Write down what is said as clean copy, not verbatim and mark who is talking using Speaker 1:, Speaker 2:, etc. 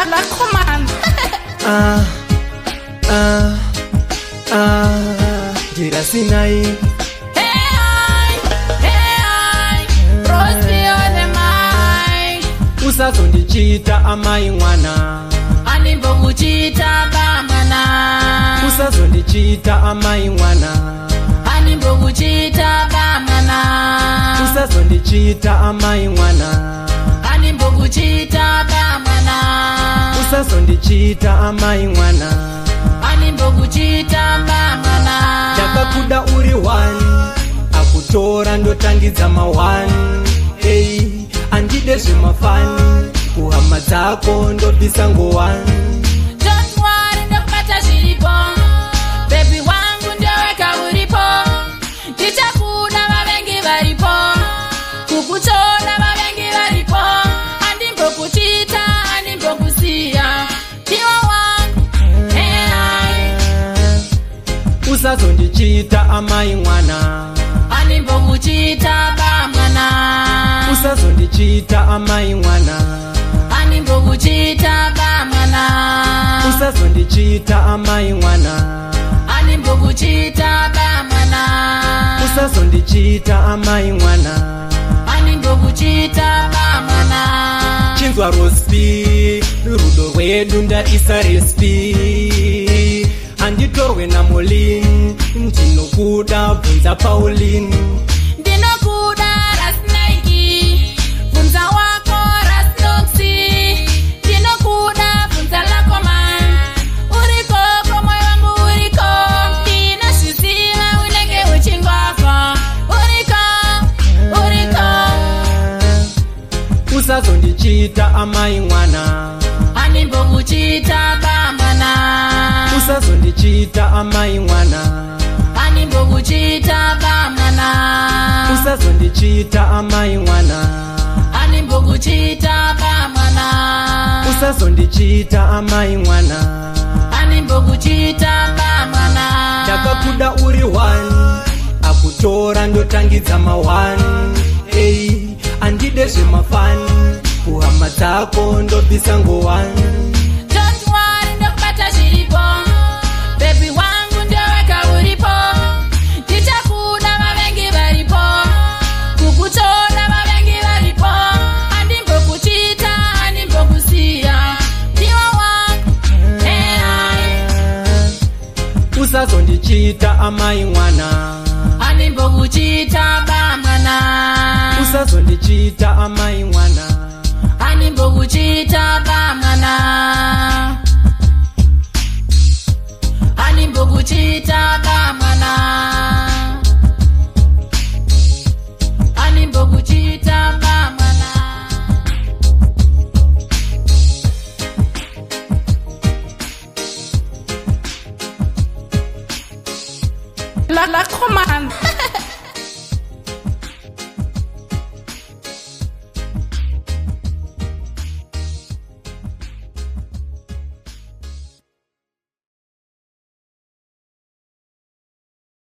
Speaker 1: La commande.
Speaker 2: Jira Sinai.
Speaker 1: Hey, Rosie on the mic.
Speaker 2: Usazondichita amai mwana.
Speaker 1: Animbo kuchita ba mwana.
Speaker 2: Usazondichita amai mwana.
Speaker 1: Animbo kuchita ba mwana.
Speaker 2: Usazondichita amai mwana.
Speaker 1: Animbo kuchita ba mwana.
Speaker 2: Usazondichita amai mwana.
Speaker 1: Animbo kuchita ba mwana.
Speaker 2: Ndakakuda uri wani, akutora ndotangidza mawani. Hey, andide zvemafani, kuhama dzako ndobvisa ngowani.
Speaker 1: Don't worry, ndokubata zviripo. Baby wangu ndoweka uripo. Ndichakuda vavengi varipo. Kukutora vavengi varipo. Andimbo kuchita, andimbo kusiya. Ndiwa wangu, hey.
Speaker 2: Usazondichita amai mwana.
Speaker 1: Andimbo kuchita ba mwana.
Speaker 2: Usazondichita amai mwana.
Speaker 1: Andimbo kuchita ba mwana.
Speaker 2: Usazondichita amai mwana.
Speaker 1: Andimbo kuchita ba mwana.
Speaker 2: Usazondichita amai mwana.
Speaker 1: Andimbo kuchita ba mwana.
Speaker 2: Chinzwa Rospi, rudo rwedu ndaisa respi. Handitorwe naMolin, ndinokuda bvunza Pauline.
Speaker 1: Ndinokuda Rasnaiki, bvunza wako Rasnoxi. Ndinokuda bvunza lako man. Uriko kwa moyo wangu uriko. Ndinozviziva unenge uchingwafa. Uriko.
Speaker 2: Usazondichita amai mwana.
Speaker 1: Andimbo kuchita ba mwana.
Speaker 2: Usazondichita amai mwana.
Speaker 1: Andimbo kuchita ba mwana.
Speaker 2: Usazondichita amai mwana.
Speaker 1: Andimbo kuchita ba mwana.
Speaker 2: Usazondichita amai mwana.
Speaker 1: Andimbo kuchita ba mwana.
Speaker 2: Ndakakuda uri wani, akutora ndotangidza mawani. Hey, andide zvemafani, kuhama dzako ndobvisa ngowani.
Speaker 1: Don't worry, ndokubata zviripo. Baby wangu ndoweka uripo. Ndichakuda vavengi varipo. Kukutora vavengi varipo. Andimbo kuchita, andimbo kusiya. Ndiwa wangu, hey.
Speaker 2: Usazondichita amai mwana.
Speaker 1: Andimbo kuchita ba mwana.
Speaker 2: Usazondichita amai mwana.
Speaker 1: Andimbo kuchita ba mwana. Andimbo kuchita ba mwana. Andimbo kuchita ba mwana. La commande.